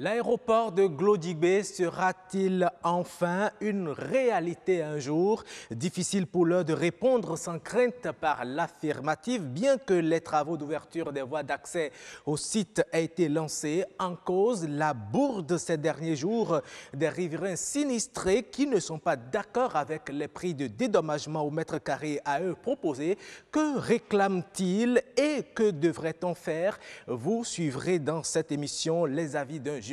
L'aéroport de Glodjibé sera-t-il enfin une réalité un jour? Difficile pour l'heure de répondre sans crainte par l'affirmative, bien que les travaux d'ouverture des voies d'accès au site aient été lancés. En cause, la bourde ces derniers jours des riverains sinistrés qui ne sont pas d'accord avec les prix de dédommagement au mètre carré à eux proposés. Que réclament-ils et que devrait-on faire? Vous suivrez dans cette émission les avis d'un juriste.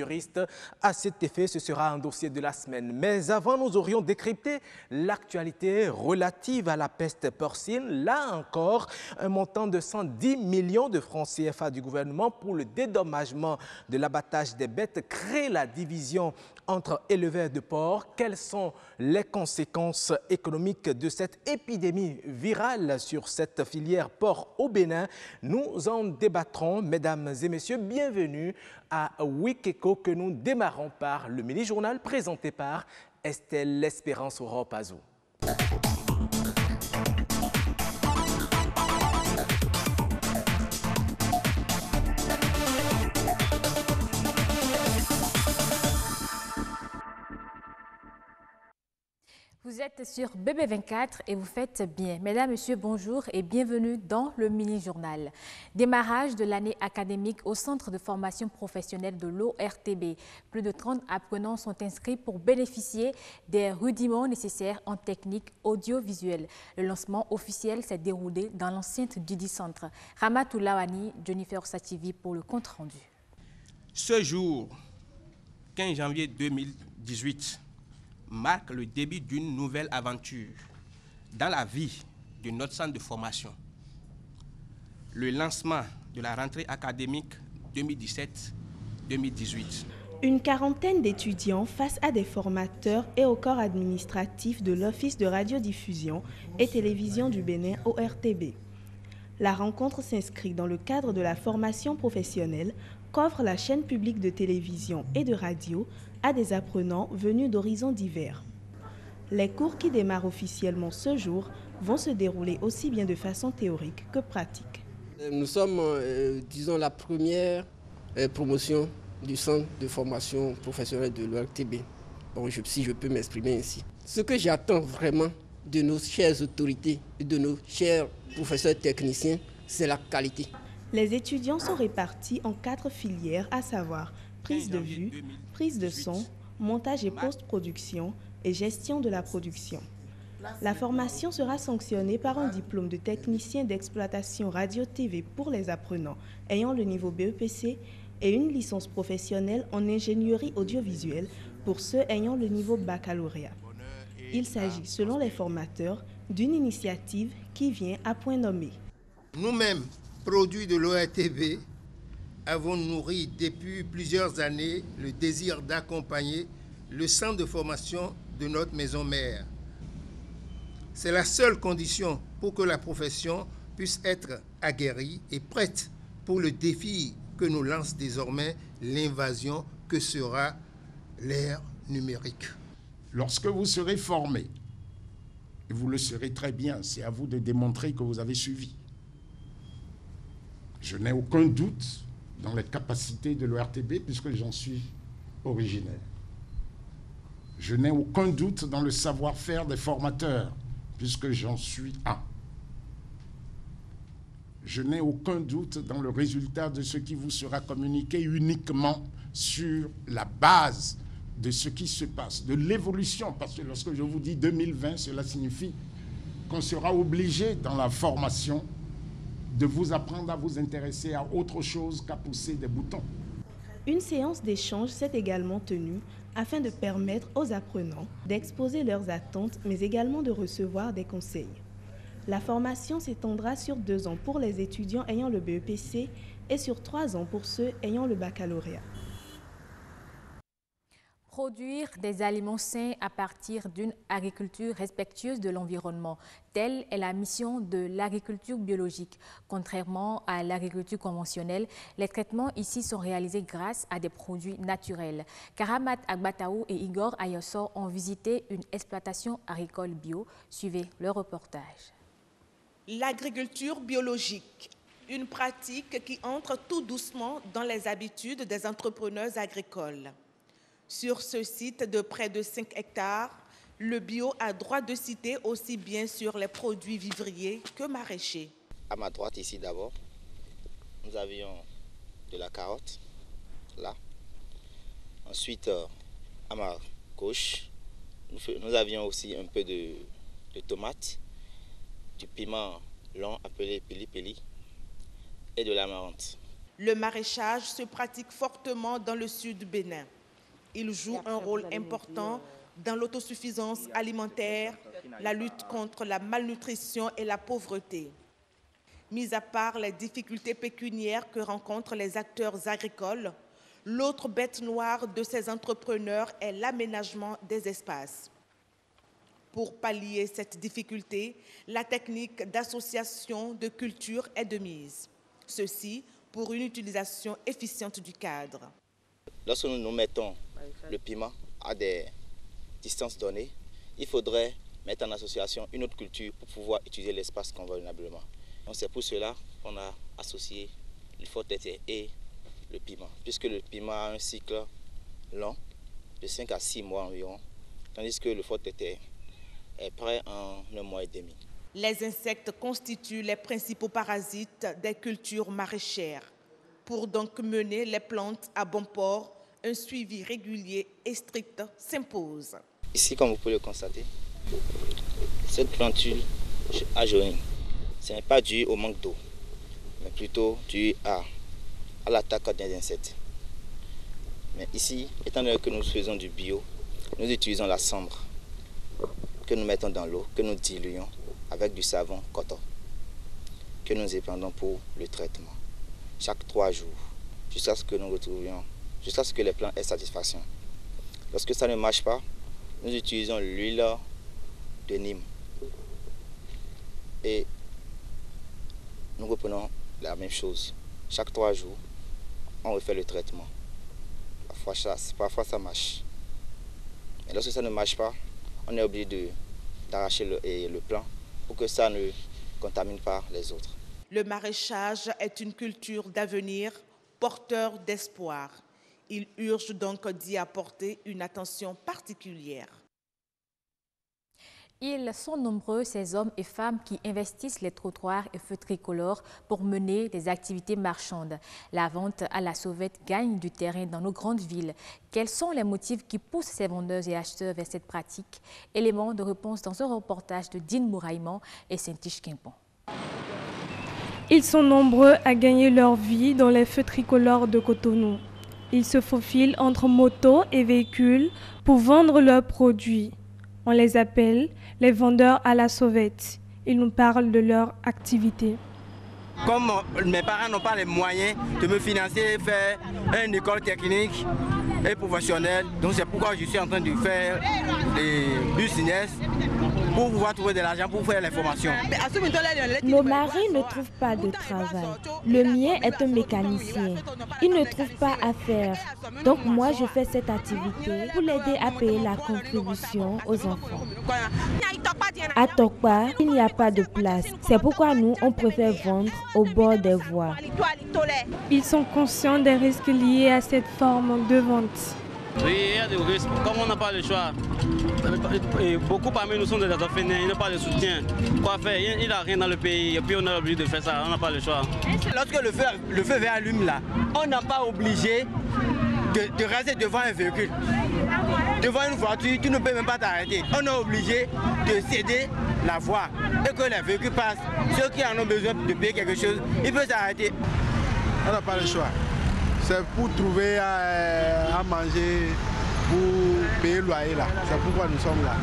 À cet effet, ce sera un dossier de la semaine. Mais avant, nous aurions décrypté l'actualité relative à la peste porcine. Là encore, un montant de 110 millions de francs CFA du gouvernement pour le dédommagement de l'abattage des bêtes crée la division entre éleveurs de porcs. Quelles sont les conséquences économiques de cette épidémie virale sur cette filière porc au Bénin? Nous en débattrons, mesdames et messieurs. Bienvenue à Wikeko que nous démarrons par le mini-journal présenté par Estelle L'Espérance Ropazou. Vous êtes sur BB24 et vous faites bien. Mesdames, Messieurs, bonjour et bienvenue dans le mini-journal. Démarrage de l'année académique au Centre de formation professionnelle de l'ORTB. Plus de 30 apprenants sont inscrits pour bénéficier des rudiments nécessaires en technique audiovisuelle. Le lancement officiel s'est déroulé dans l'enceinte du dit centre. Ramatou Lawani, Jennifer Sativi pour le compte-rendu. Ce jour, 15 janvier 2018, marque le début d'une nouvelle aventure dans la vie de notre centre de formation. Le lancement de la rentrée académique 2017-2018. Une quarantaine d'étudiants face à des formateurs et au corps administratif de l'Office de radiodiffusion et télévision du Bénin ORTB. La rencontre s'inscrit dans le cadre de la formation professionnelle qu'offre la chaîne publique de télévision et de radio à des apprenants venus d'horizons divers. Les cours qui démarrent officiellement ce jour vont se dérouler aussi bien de façon théorique que pratique. Nous sommes, disons, la première promotion du centre de formation professionnelle de l'ORTB. Bon, si je peux m'exprimer ainsi. Ce que j'attends vraiment de nos chères autorités et de nos chers professeurs techniciens, c'est la qualité. Les étudiants sont répartis en 4 filières, à savoir prise de vue, prise de son, montage et post-production et gestion de la production. La formation sera sanctionnée par un diplôme de technicien d'exploitation radio-TV pour les apprenants ayant le niveau BEPC et une licence professionnelle en ingénierie audiovisuelle pour ceux ayant le niveau baccalauréat. Il s'agit, selon les formateurs, d'une initiative qui vient à point nommé. Nous-mêmes, produits de l'ORTB, avons nourri depuis plusieurs années le désir d'accompagner le centre de formation de notre maison mère. C'est la seule condition pour que la profession puisse être aguerrie et prête pour le défi que nous lance désormais l'invasion que sera l'ère numérique. Lorsque vous serez formé, et vous le serez très bien, c'est à vous de démontrer que vous avez suivi. Je n'ai aucun doute dans les capacités de l'ORTB puisque j'en suis originaire. Je n'ai aucun doute dans le savoir-faire des formateurs puisque j'en suis un. Je n'ai aucun doute dans le résultat de ce qui vous sera communiqué uniquement sur la base de ce qui se passe, de l'évolution, parce que lorsque je vous dis 2020, cela signifie qu'on sera obligé dans la formation de vous apprendre à vous intéresser à autre chose qu'à pousser des boutons. Une séance d'échange s'est également tenue afin de permettre aux apprenants d'exposer leurs attentes, mais également de recevoir des conseils. La formation s'étendra sur 2 ans pour les étudiants ayant le BEPC et sur 3 ans pour ceux ayant le baccalauréat. Produire des aliments sains à partir d'une agriculture respectueuse de l'environnement. Telle est la mission de l'agriculture biologique. Contrairement à l'agriculture conventionnelle, les traitements ici sont réalisés grâce à des produits naturels. Karamat Agbataou et Igor Ayossor ont visité une exploitation agricole bio. Suivez le reportage. L'agriculture biologique une pratique qui entre tout doucement dans les habitudes des entrepreneurs agricoles. Sur ce site de près de 5 hectares, le bio a droit de citer aussi bien sur les produits vivriers que maraîchers. À ma droite ici d'abord, nous avions de la carotte, là. Ensuite, à ma gauche, nous avions aussi un peu de tomates, du piment long appelé pili-pili et de l'amarante. Le maraîchage se pratique fortement dans le sud du Bénin. Il joue un rôle important dans l'autosuffisance alimentaire, la lutte contre la malnutrition et la pauvreté. Mis à part les difficultés pécuniaires que rencontrent les acteurs agricoles, l'autre bête noire de ces entrepreneurs est l'aménagement des espaces. Pour pallier cette difficulté, la technique d'association de cultures est de mise. Ceci pour une utilisation efficiente du cadre. Lorsque nous mettons le piment à des distances données, il faudrait mettre en association une autre culture pour pouvoir utiliser l'espace convenablement. C'est pour cela qu'on a associé le fort-têtier et le piment, puisque le piment a un cycle long de 5 à 6 mois environ, tandis que le fort-têtier est prêt en 1 mois et demi. Les insectes constituent les principaux parasites des cultures maraîchères. Pour donc mener les plantes à bon port, un suivi régulier et strict s'impose. Ici, comme vous pouvez le constater, cette planture a jauni. Ce n'est pas dû au manque d'eau, mais plutôt dû à l'attaque des insectes. Mais ici, étant donné que nous faisons du bio, nous utilisons la cendre que nous mettons dans l'eau, que nous diluons avec du savon coton, que nous épandons pour le traitement. Chaque 3 jours, jusqu'à ce que nous retrouvions, jusqu'à ce que les plants aient satisfaction. Lorsque ça ne marche pas, nous utilisons l'huile de Nîmes. Et nous reprenons la même chose. Chaque 3 jours, on refait le traitement. Parfois ça marche. Mais lorsque ça ne marche pas, on est obligé d'arracher le plant pour que ça ne contamine pas les autres. Le maraîchage est une culture d'avenir, porteur d'espoir. Il urge donc d'y apporter une attention particulière. Ils sont nombreux, ces hommes et femmes qui investissent les trottoirs et feux tricolores pour mener des activités marchandes. La vente à la sauvette gagne du terrain dans nos grandes villes. Quels sont les motifs qui poussent ces vendeurs et acheteurs vers cette pratique? Élément de réponse dans un reportage de Dine Mouraïman et Saint-Tiche Quimpon. Ils sont nombreux à gagner leur vie dans les feux tricolores de Cotonou. Ils se faufilent entre motos et véhicules pour vendre leurs produits. On les appelle les vendeurs à la sauvette. Ils nous parlent de leur activité. Comme mes parents n'ont pas les moyens de me financer, faire une école technique et professionnelle, donc c'est pourquoi je suis en train de faire des business pour pouvoir trouver de l'argent pour faire les formations. Nos maris ne trouvent pas de travail. Le mien est un mécanicien. Il ne trouve pas à faire. Donc moi, je fais cette activité pour l'aider à payer la contribution aux enfants. À Tokpa, il n'y a pas de place. C'est pourquoi nous, on préfère vendre au bord des voies. Ils sont conscients des risques liés à cette forme de vente. Oui, il y a des risques. Comme on n'a pas le choix, beaucoup parmi nous sont des orphelins, ils n'ont pas de soutien. Quoi faire? Il n'y a rien dans le pays et puis on est obligé de faire ça, on n'a pas le choix. Lorsque le feu vert allume là, on n'est pas obligé de rester devant un véhicule. Devant une voiture, tu ne peux même pas t'arrêter. On est obligé de céder la voie et que les véhicules passent. Ceux qui en ont besoin de payer quelque chose, ils peuvent s'arrêter. On n'a pas le choix. C'est pour trouver à manger, pour payer le loyer là. C'est pourquoi nous sommes là.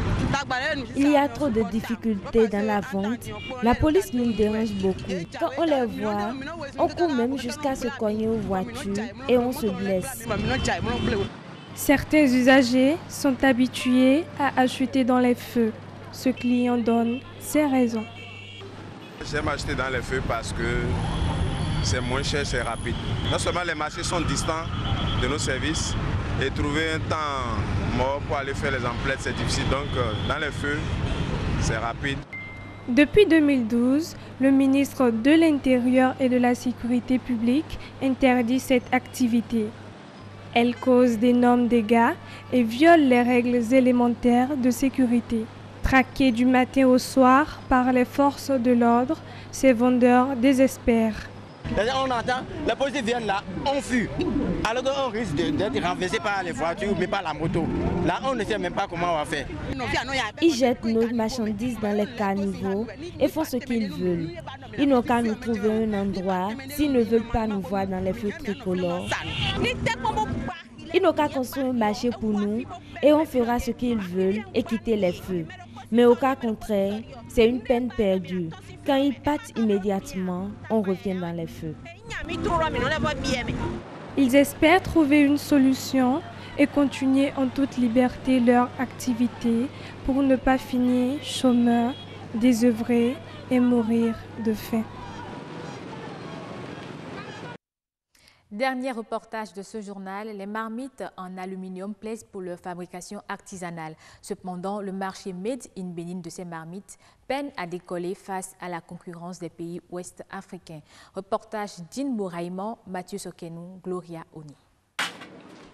Il y a trop de difficultés dans la vente. La police nous dérange beaucoup. Quand on les voit, on court même jusqu'à se cogner aux voitures et on se blesse. Certains usagers sont habitués à acheter dans les feux. Ce client donne ses raisons. J'aime acheter dans les feux parce que c'est moins cher, c'est rapide. Non seulement les marchés sont distants de nos services et trouver un temps mort pour aller faire les emplettes, c'est difficile. Donc dans les feux, c'est rapide. Depuis 2012, le ministre de l'Intérieur et de la Sécurité publique interdit cette activité. Elle cause d'énormes dégâts et viole les règles élémentaires de sécurité. Traqués du matin au soir par les forces de l'ordre, ces vendeurs désespèrent. On entend, les policiers viennent là, on fuit. Alors qu'on risque d'être renversé par les voitures, mais pas la moto. Là, on ne sait même pas comment on va faire. Ils jettent nos marchandises dans les caniveaux et font ce qu'ils veulent. Ils n'ont qu'à nous trouver un endroit s'ils ne veulent pas nous voir dans les feux tricolores. Ils n'ont qu'à construire un marché pour nous et on fera ce qu'ils veulent et quitter les feux. Mais au cas contraire, c'est une peine perdue. Quand ils partent immédiatement, on revient dans les feux. Ils espèrent trouver une solution et continuer en toute liberté leur activité pour ne pas finir chômeurs, désœuvrés et mourir de faim. Dernier reportage de ce journal, les marmites en aluminium plaisent pour leur fabrication artisanale. Cependant, le marché Made in Benin de ces marmites peine à décoller face à la concurrence des pays ouest-africains. Reportage d'Ine Bouraïman, Mathieu Sokenou, Gloria Oni.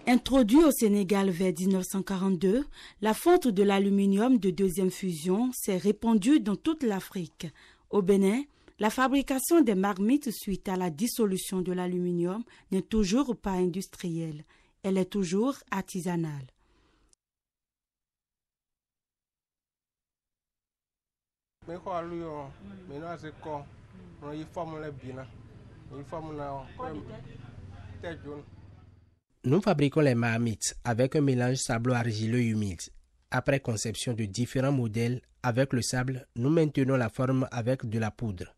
Introduit au Sénégal vers 1942, la fonte de l'aluminium de deuxième fusion s'est répandue dans toute l'Afrique. Au Bénin, la fabrication des marmites suite à la dissolution de l'aluminium n'est toujours pas industrielle. Elle est toujours artisanale. Nous fabriquons les marmites avec un mélange sablo-argileux humide. Après conception de différents modèles avec le sable, nous maintenons la forme avec de la poudre.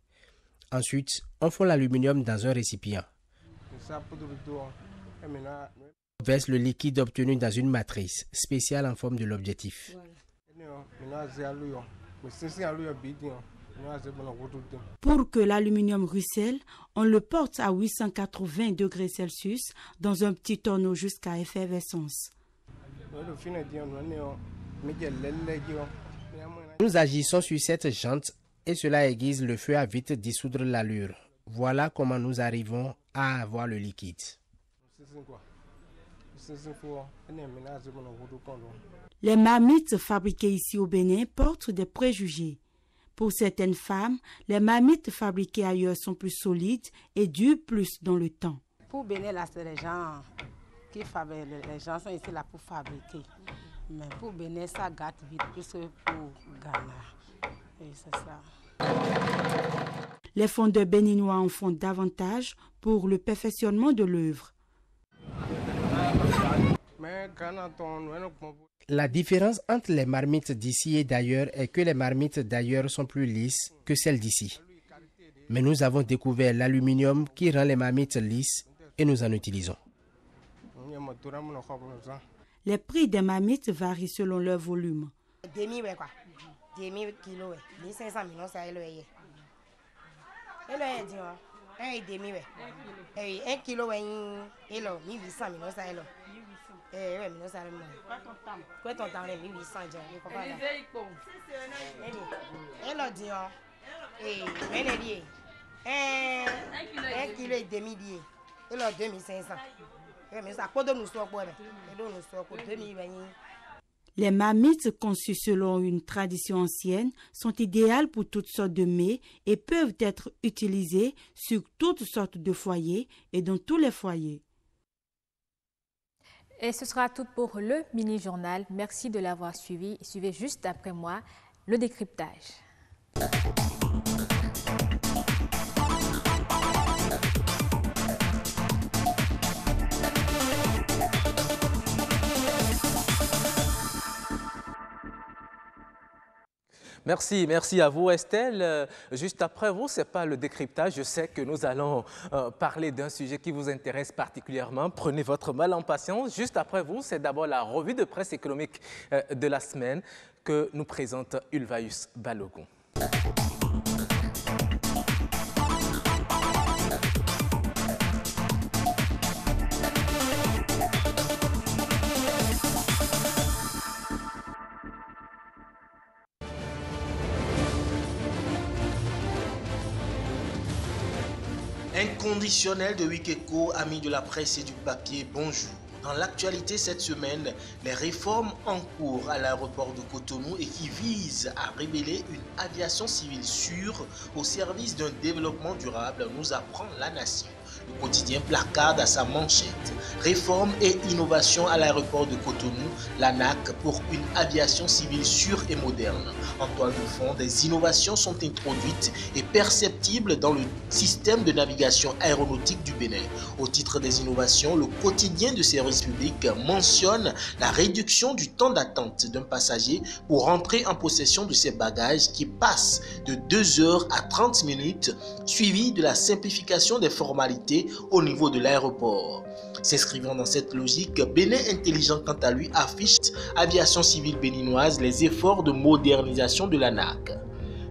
Ensuite, on fond l'aluminium dans un récipient. On verse le liquide obtenu dans une matrice spéciale en forme de l'objectif. Pour que l'aluminium ruisselle, on le porte à 880 degrés Celsius dans un petit tonneau jusqu'à effervescence. Nous agissons sur cette jante et cela aiguise le feu à vite dissoudre l'allure. Voilà comment nous arrivons à avoir le liquide. Les marmites fabriquées ici au Bénin portent des préjugés. Pour certaines femmes, les marmites fabriquées ailleurs sont plus solides et durent plus dans le temps. Pour Bénin, là, c'est les gens qui fabriquent. Les gens sont ici là pour fabriquer. Mais pour Bénin, ça gâte vite plus que pour Ghana. Et c'est ça. Les fondeurs béninois en font davantage pour le perfectionnement de l'œuvre. La différence entre les marmites d'ici et d'ailleurs est que les marmites d'ailleurs sont plus lisses que celles d'ici. Mais nous avons découvert l'aluminium qui rend les marmites lisses et nous en utilisons. Les prix des marmites varient selon leur volume. 1000 kilos, 1500 millions, ça est le et demi, 1 kilo, et 1800 millions, ça est le. Eh, millions, ça est le. Quoi ton temps, 1800, je comprends. Et le dion, et 1 kilo et demi, et le 2500. Mais ça, quoi de nous soit quoi, et de nous soit quoi, 2000. Les marmites conçues selon une tradition ancienne sont idéales pour toutes sortes de mets et peuvent être utilisées sur toutes sortes de foyers et dans tous les foyers. Et ce sera tout pour le mini-journal. Merci de l'avoir suivi. Suivez juste après moi le décryptage. Merci à vous Estelle. Juste après vous, ce n'est pas le décryptage. Je sais que nous allons parler d'un sujet qui vous intéresse particulièrement. Prenez votre mal en patience. Juste après vous, c'est d'abord la revue de presse économique de la semaine que nous présente Ulvaeus Balogun. Inconditionnel de Wikeko, amis de la presse et du papier, bonjour. Dans l'actualité cette semaine, les réformes en cours à l'aéroport de Cotonou et qui visent à révéler une aviation civile sûre au service d'un développement durable, nous apprend La Nation. Le quotidien placarde à sa manchette. Réforme et innovation à l'aéroport de Cotonou, l'ANAC pour une aviation civile sûre et moderne. En toile de fond, des innovations sont introduites et perceptibles dans le système de navigation aéronautique du Bénin. Au titre des innovations, le quotidien de service public mentionne la réduction du temps d'attente d'un passager pour rentrer en possession de ses bagages qui passe de 2 heures à 30 minutes, suivi de la simplification des formalités au niveau de l'aéroport. S'inscrivant dans cette logique, Bénin Intelligent quant à lui affiche Aviation civile béninoise les efforts de modernisation de l'ANAC.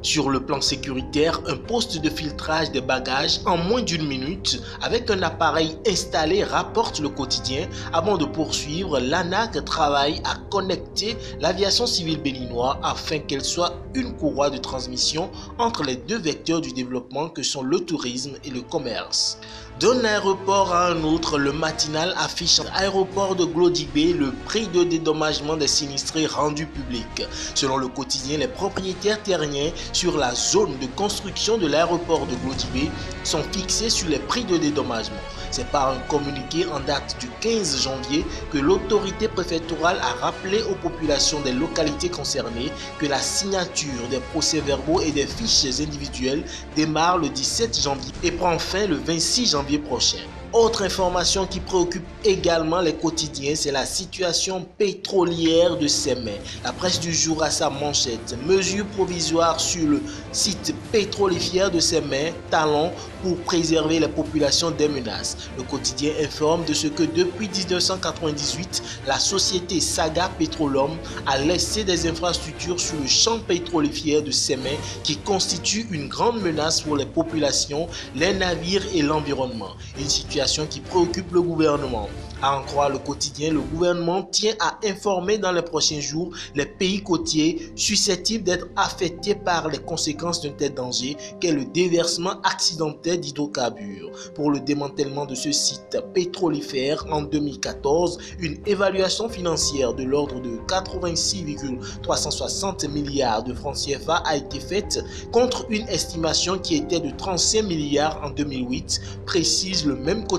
Sur le plan sécuritaire, un poste de filtrage des bagages en moins d'1 minute avec un appareil installé rapporte le quotidien. Avant de poursuivre, l'ANAC travaille à connecter l'aviation civile béninoise afin qu'elle soit une courroie de transmission entre les deux vecteurs du développement que sont le tourisme et le commerce. D'un aéroport à un autre, le matinal affiche à l'aéroport de Glodibé le prix de dédommagement des sinistrés rendu public. Selon le quotidien, les propriétaires terriens sur la zone de construction de l'aéroport de Glodibé sont fixés sur les prix de dédommagement. C'est par un communiqué en date du 15 janvier que l'autorité préfectorale a rappelé aux populations des localités concernées que la signature des procès-verbaux et des fiches individuelles démarre le 17 janvier et prend fin le 26 janvier prochain. Autre information qui préoccupe également les quotidiens, c'est la situation pétrolière de Sémé. La presse du jour a sa manchette. Mesures provisoires sur le site pétrolifère de Sémé, Talon, pour préserver les populations des menaces. Le quotidien informe de ce que depuis 1998, la société Saga Petroleum a laissé des infrastructures sur le champ pétrolifère de Sémé qui constitue une grande menace pour les populations, les navires et l'environnement. Une situation qui préoccupe le gouvernement. À en croire le quotidien, le gouvernement tient à informer dans les prochains jours les pays côtiers susceptibles d'être affectés par les conséquences d'un tel danger qu'est le déversement accidentel d'hydrocarbures. Pour le démantèlement de ce site pétrolifère en 2014, une évaluation financière de l'ordre de 86,360 milliards de francs CFA a été faite contre une estimation qui était de 35 milliards en 2008, précise le même quotidien.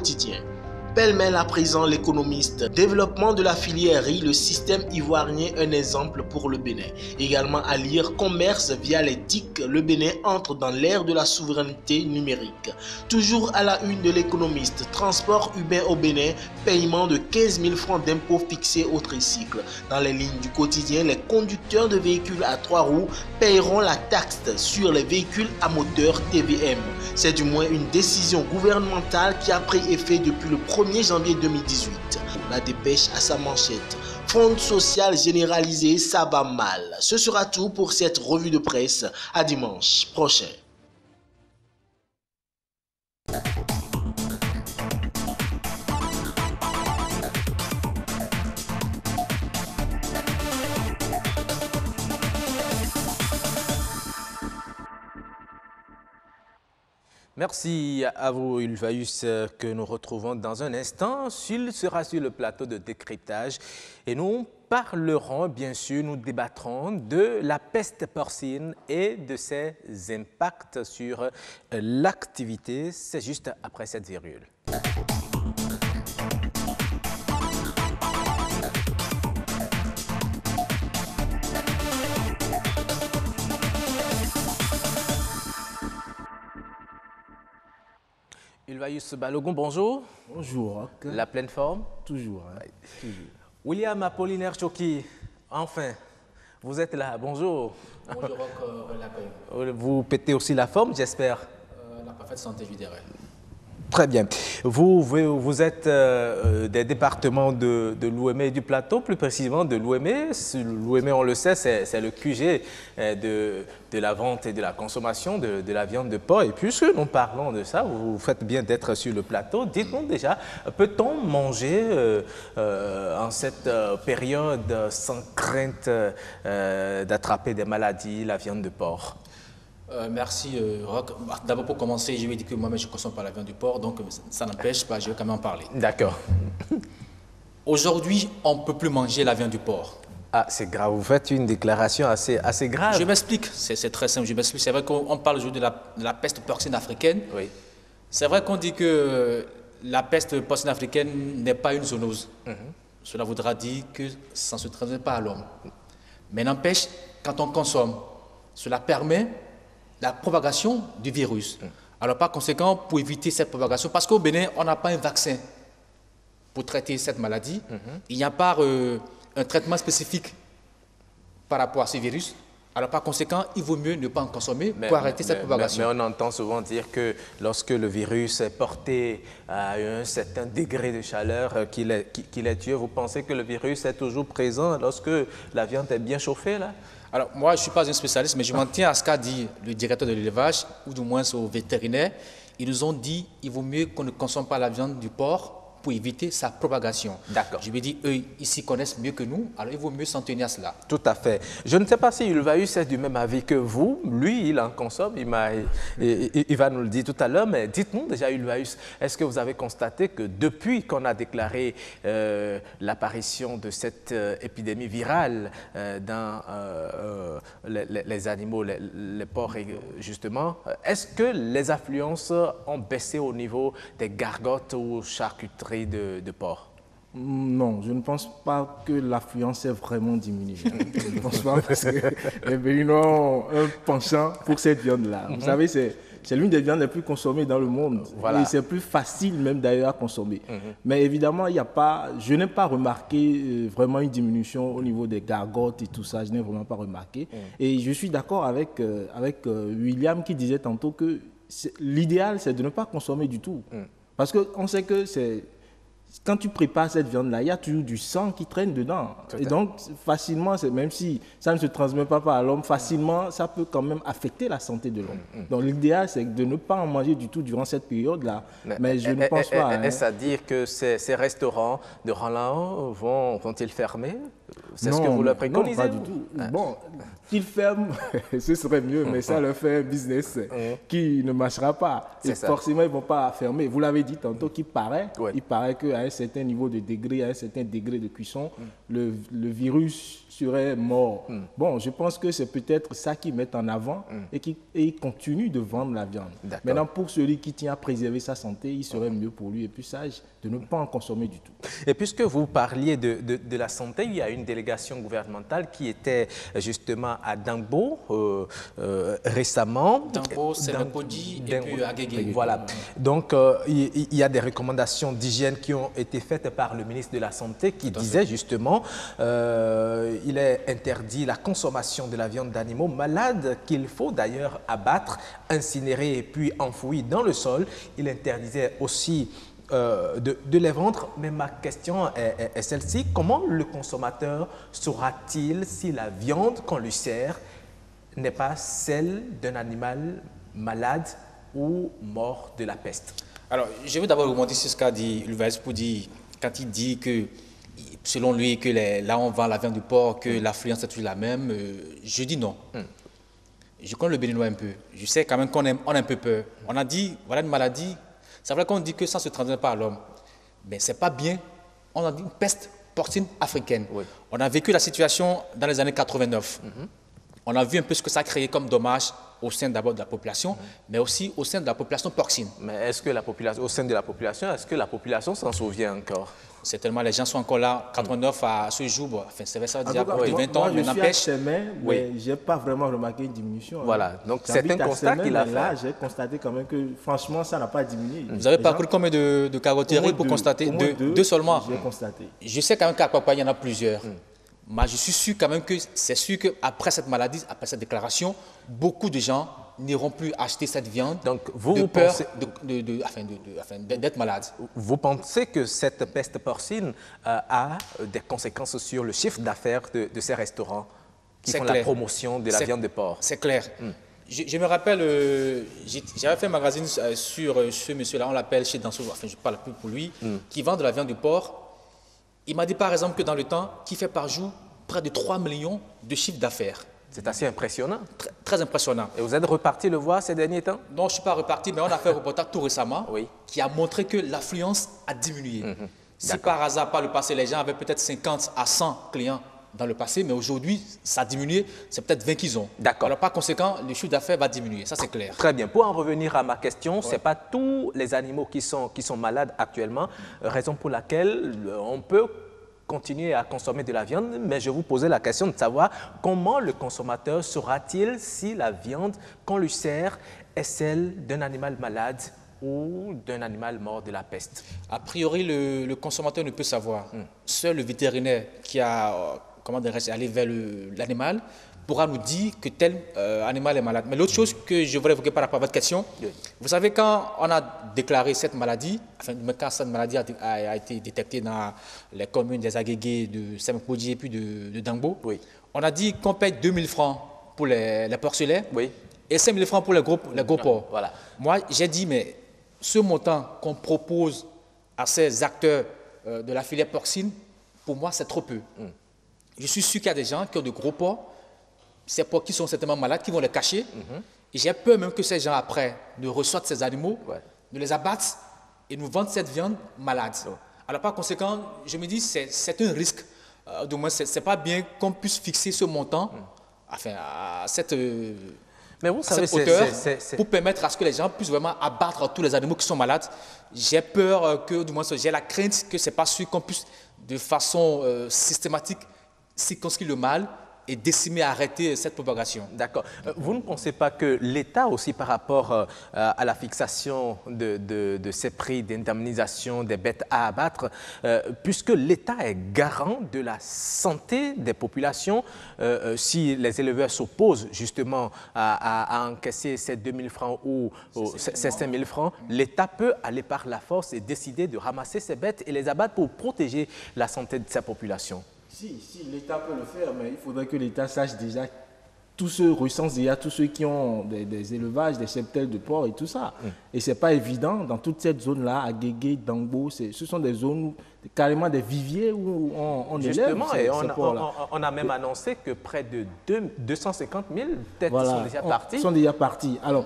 Pêle-mêle à présent l'économiste. Développement de la filière riz, le système ivoirien, un exemple pour le Bénin. Également à lire commerce via les TIC, le Bénin entre dans l'ère de la souveraineté numérique. Toujours à la une de l'économiste, transport urbain au Bénin, paiement de 15 000 francs d'impôts fixés au tricycle. Dans les lignes du quotidien, les conducteurs de véhicules à 3 roues paieront la taxe sur les véhicules à moteur TVM. C'est du moins une décision gouvernementale qui a pris effet depuis le 1er janvier 2018. La dépêche à sa manchette. Fraude sociale généralisée, ça va mal. Ce sera tout pour cette revue de presse. À dimanche prochain. Merci à vous, Ulvaeus, que nous retrouvons dans un instant. Il sera sur le plateau de décryptage et nous parlerons, bien sûr, nous débattrons de la peste porcine et de ses impacts sur l'activité. C'est juste après cette virgule. Ulvaeus Balogun, bonjour. Bonjour. La pleine forme? Toujours. Toujours. William Apollinaire Choki, enfin, vous êtes là, bonjour. Bonjour, vous pétez aussi la forme, j'espère. La parfaite santé, je dirais. Très bien. Vous êtes des départements de l'Ouémé et du Plateau, plus précisément de l'Ouémé. L'Ouémé, on le sait, c'est le QG de la vente et de la consommation de la viande de porc. Et puisque nous parlons de ça, vous faites bien d'être sur le plateau. Dites-nous déjà, peut-on manger en cette période sans crainte d'attraper des maladies la viande de porc? Merci, Roch. D'abord, pour commencer, je vais dire que moi-même, je ne consomme pas la viande du porc, donc ça n'empêche pas, je vais quand même en parler. D'accord. Aujourd'hui, on ne peut plus manger la viande du porc. Ah, c'est grave. Vous faites une déclaration assez grave. Je m'explique. C'est très simple. Je m'explique. C'est vrai qu'on parle aujourd'hui de la peste porcine africaine. Oui. C'est vrai qu'on dit que la peste porcine africaine n'est pas une zoonose. Cela voudra dire que ça ne se transmet pas à l'homme. Mais n'empêche, quand on consomme, cela permet la propagation du virus. Alors par conséquent, pour éviter cette propagation, parce qu'au Bénin, on n'a pas un vaccin pour traiter cette maladie, il n'y a pas un traitement spécifique par rapport à ce virus. Alors par conséquent, il vaut mieux ne pas en consommer pour arrêter cette propagation. Mais on entend souvent dire que lorsque le virus est porté à un certain degré de chaleur, qu'il est tué, vous pensez que le virus est toujours présent lorsque la viande est bien chauffée là? Alors moi, je ne suis pas un spécialiste, mais je m'en tiens à ce qu'a dit le directeur de l'élevage, ou du moins au vétérinaire. Ils nous ont dit qu'il vaut mieux qu'on ne consomme pas la viande du porc pour éviter sa propagation. D'accord. Je me dis, eux, ils s'y connaissent mieux que nous, alors il vaut mieux s'en tenir à cela. Tout à fait. Je ne sais pas si Ulvaeus est du même avis que vous. Lui, il en consomme, il va nous le dire tout à l'heure, mais dites-nous déjà, Ulvaeus, est-ce que vous avez constaté que depuis qu'on a déclaré l'apparition de cette épidémie virale dans les animaux, les porcs justement, est-ce que les affluences ont baissé au niveau des gargotes ou charcuteries de porc? Non, je ne pense pas que l'affluence ait vraiment diminué. Je ne pense pas parce que les Béninois ont un penchant pour cette viande-là. Vous savez, c'est l'une des viandes les plus consommées dans le monde. Voilà. Et c'est plus facile même d'ailleurs à consommer. Mais évidemment, je n'ai pas remarqué vraiment une diminution au niveau des gargotes et tout ça. Je n'ai vraiment pas remarqué. Et je suis d'accord avec William qui disait tantôt que l'idéal, c'est de ne pas consommer du tout. Parce qu'on sait que quand tu prépares cette viande-là, il y a toujours du sang qui traîne dedans. Et donc, facilement, même si ça ne se transmet pas par l'homme, facilement, ça peut quand même affecter la santé de l'homme. Donc, l'idéal, c'est de ne pas en manger du tout durant cette période-là. Mais je ne pense pas. Est-ce à dire que ces restaurants de Roland vont-ils fermer? C'est ce que vous leur préconisez? Non, pas du tout. Bon, qu'ils ferment, ce serait mieux, mais ça leur fait un business qui ne marchera pas. Et forcément, ils ne vont pas fermer. Vous l'avez dit tantôt, il paraît qu'à un certain niveau de degré, à un certain degré de cuisson, le virus serait mort. Bon, je pense que c'est peut-être ça qu'ils mettent en avant et ils continuent de vendre la viande. Maintenant, pour celui qui tient à préserver sa santé, il serait mieux pour lui et plus sage de ne pas en consommer du tout. Et puisque vous parliez de la santé, il y a une délégation gouvernementale qui était justement à Dangbo récemment. Dangbo, Sénékodi et puis Agégué. Voilà. Donc, il y a des recommandations d'hygiène qui ont été faites par le ministre de la Santé qui disait justement il est interdit la consommation de la viande d'animaux malades qu'il faut d'ailleurs abattre, incinérer et puis enfouir dans le sol. Il interdisait aussi de les vendre. Mais ma question est celle-ci. Comment le consommateur saura-t-il si la viande qu'on lui sert n'est pas celle d'un animal malade ou mort de la peste? Alors, je veux d'abord remonter sur ce qu'a dit Ulvaeus pour dire, quand il dit que selon lui, que là on vend la viande du porc, que l'affluence est toujours la même, je dis non. Je connais le Béninois un peu. Je sais quand même qu'on a un peu peur. On a dit, voilà une maladie. C'est vrai qu'on dit que ça ne se transmet pas à l'homme. Mais ce n'est pas bien. On a dit une peste porcine africaine. On a vécu la situation dans les années 89. On a vu un peu ce que ça a créé comme dommage au sein d'abord de la population, mais aussi au sein de la population porcine. Mais est-ce que au sein de la population, est-ce que la population s'en souvient encore? Certainement, les gens sont encore là. 89 à ce jour, enfin, c'est vrai, ça déjà plus de 20 ans, mais n'empêche. Mais je n'ai pas vraiment remarqué une diminution. Voilà, donc c'est un constat qu'il a fait. Là, j'ai constaté quand même que, franchement, ça n'a pas diminué. Vous avez parcouru combien de carotteries pour constater? Deux seulement. J'ai constaté. Je sais quand même qu'à Papa, il y en a plusieurs. Mais je suis sûr quand même que c'est sûr qu'après cette maladie, après cette déclaration, beaucoup de gens n'iront plus acheter cette viande. Donc, vous peur d'être malade. Vous pensez que cette peste porcine a des conséquences sur le chiffre d'affaires de ces restaurants qui font la promotion de la viande de porc? C'est clair. Je me rappelle, j'avais fait un magazine sur ce monsieur-là, on l'appelle chez Danso, enfin je ne parle plus pour lui, qui vend de la viande de porc. Il m'a dit par exemple que dans le temps, qu'il fait par jour près de 3 millions de chiffre d'affaires. C'est assez impressionnant. Très impressionnant. Et vous êtes reparti le voir ces derniers temps? Non, je ne suis pas reparti, mais on a fait un reportage tout récemment qui a montré que l'affluence a diminué. Si par hasard, par le passé, les gens avaient peut-être 50 à 100 clients dans le passé, mais aujourd'hui, ça a diminué, c'est peut-être 20 qu'ils ont. D'accord. Alors par conséquent, le chiffre d'affaires va diminuer, ça c'est clair. Très bien. Pour en revenir à ma question, ce n'est pas tous les animaux qui sont malades actuellement, raison pour laquelle on peut continuer à consommer de la viande, mais je vous posais la question de savoir comment le consommateur saura-t-il si la viande qu'on lui sert est celle d'un animal malade ou d'un animal mort de la peste? A priori, le consommateur ne peut savoir. Seul le vétérinaire qui a allé vers l'animal pourra nous dire que tel animal est malade. Mais l'autre chose que je voudrais évoquer par rapport à votre question, vous savez, quand on a déclaré cette maladie, quand cette maladie a été détectée dans les communes des Agégués, de Semipodi et puis de Dangbo, on a dit qu'on paye 2 000 francs pour les porcelets et 5 000 francs pour les gros porcs. Voilà. Moi, j'ai dit, mais ce montant qu'on propose à ces acteurs de la filière porcine, pour moi, c'est trop peu. Je suis sûr qu'il y a des gens qui ont de gros porcs, ces porcs qui sont certainement malades, qui vont les cacher. Et j'ai peur même que ces gens, après, ne reçoivent ces animaux, ne les abattent et nous vendent cette viande malade. Alors, par conséquent, je me dis c'est un risque. Du moins, ce n'est pas bien qu'on puisse fixer ce montant à cette... Mais vous savez, hauteur pour permettre à ce que les gens puissent vraiment abattre tous les animaux qui sont malades. J'ai peur que, du moins, j'ai la crainte que ce n'est pas sûr qu'on puisse, de façon systématique, circonscrire le mal et décimer, arrêter cette propagation. D'accord. Vous ne pensez pas que l'État aussi, par rapport à la fixation de ces prix d'indemnisation des bêtes à abattre, puisque l'État est garant de la santé des populations, si les éleveurs s'opposent justement à encaisser ces 2 000 francs ou ces 5 000 francs, l'État peut aller par la force et décider de ramasser ces bêtes et les abattre pour protéger la santé de sa population. Si l'État peut le faire, mais il faudrait que l'État sache déjà, tous ceux recense déjà tous ceux qui ont des élevages, des cheptels de porcs et tout ça. Et ce n'est pas évident, dans toute cette zone-là, à Guégué, Dangbo, ce sont des zones, carrément des viviers où on élève. Justement, et on a même annoncé que près de 250 000 têtes sont déjà parties. Sont déjà parties. Alors,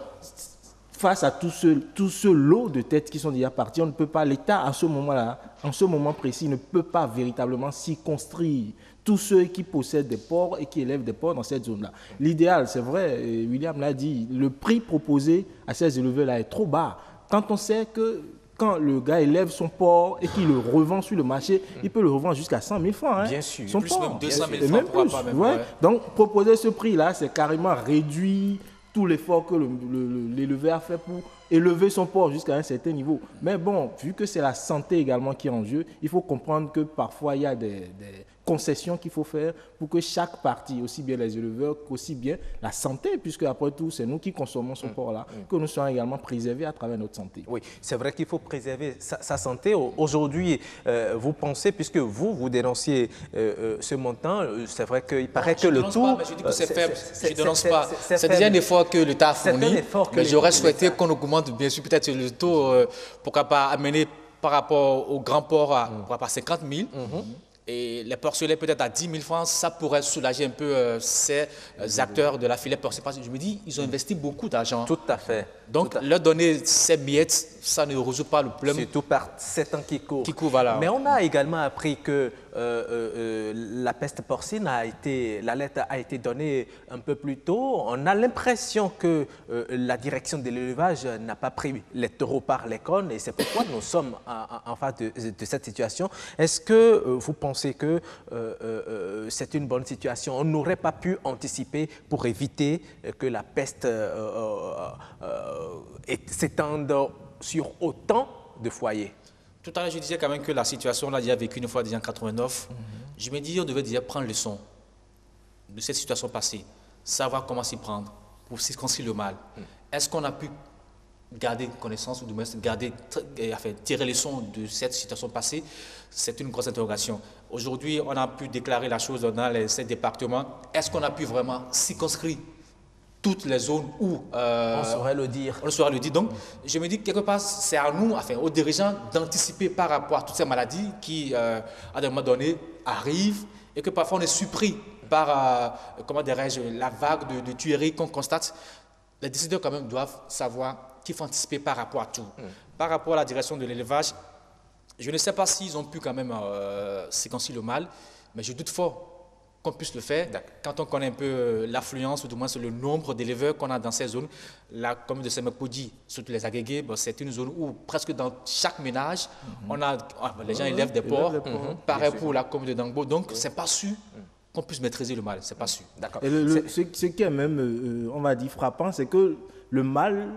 face à tout ce lot de têtes qui sont déjà parties, on ne peut pas, l'État à ce moment-là, en ce moment précis, ne peut pas véritablement circonscrire tous ceux qui possèdent des porcs et qui élèvent des porcs dans cette zone-là. L'idéal, c'est vrai, William l'a dit, le prix proposé à ces éleveurs-là est trop bas. Quand on sait que quand le gars élève son porc et qu'il le revend sur le marché, il peut le revendre jusqu'à 100 000 francs. Bien sûr. Son porc. Même 200 000 francs, pourquoi pas même. Ouais. Donc, proposer ce prix-là, c'est carrément réduire tout l'effort que l'éleveur a fait pour élever son porc jusqu'à un certain niveau. Mais bon, vu que c'est la santé également qui est en jeu, il faut comprendre que parfois il y a des concessions qu'il faut faire pour que chaque partie, aussi bien les éleveurs qu'aussi bien la santé, puisque après tout, c'est nous qui consommons ce porc-là, que nous soyons également préservés à travers notre santé. Oui, c'est vrai qu'il faut préserver sa santé. Aujourd'hui, vous pensez, puisque vous dénonciez ce montant, c'est vrai qu'il paraît que le tout... Je dis que c'est faible, je ne dénonce pas. C'est déjà un effort que l'État a fourni, mais j'aurais souhaité qu'on augmente bien sûr peut-être le taux, pourquoi pas amener par rapport au grand port à 50 000. Et les porcelets peut-être à 10 000 francs, ça pourrait soulager un peu ces acteurs de la filière porcelaine. Parce que je me dis, ils ont investi beaucoup d'argent. Tout à fait. Donc, leur donner ces miettes, ça ne résout pas le problème. Surtout par 7 ans qui courent. Voilà. Mais on a également appris que la peste porcine l'alerte a été donnée un peu plus tôt. On a l'impression que la direction de l'élevage n'a pas pris les taureaux par les cornes et c'est pourquoi nous sommes en face de cette situation. Est-ce que vous pensez que c'est une bonne situation? On n'aurait pas pu anticiper pour éviter que la peste s'étende sur autant de foyers? Tout à l'heure, je disais quand même que la situation, on l'a déjà vécue une fois déjà en 89. Je me dis, on devait déjà prendre leçon de cette situation passée, savoir comment s'y prendre pour circonscrire le mal. Est-ce qu'on a pu garder connaissance ou du moins tirer leçon de cette situation passée? C'est une grosse interrogation. Aujourd'hui, on a pu déclarer la chose dans les 7 départements. Est-ce qu'on a pu vraiment circonscrire toutes les zones où on saurait le dire. On saurait le dire. Donc, je me dis que quelque part, c'est à nous, aux dirigeants, d'anticiper par rapport à toutes ces maladies qui, à un moment donné, arrivent et que parfois on est surpris par, comment dirais-je, la vague de tueries qu'on constate, les décideurs quand même doivent savoir qu'il faut anticiper par rapport à tout. Par rapport à la direction de l'élevage, je ne sais pas s'ils ont pu quand même séquencer le mal, mais je doute fort qu'on puisse le faire quand on connaît un peu l'affluence, ou du moins le nombre d'éleveurs qu'on a dans ces zones. La commune de Semekoudi, surtout les Agégués, c'est une zone où presque dans chaque ménage, les gens élèvent des porcs. Pareil pour la commune de Dangbo, donc c'est pas sûr qu'on puisse maîtriser le mal, c'est pas sûr. Et ce qui est même, on va dire, frappant, c'est que le mal...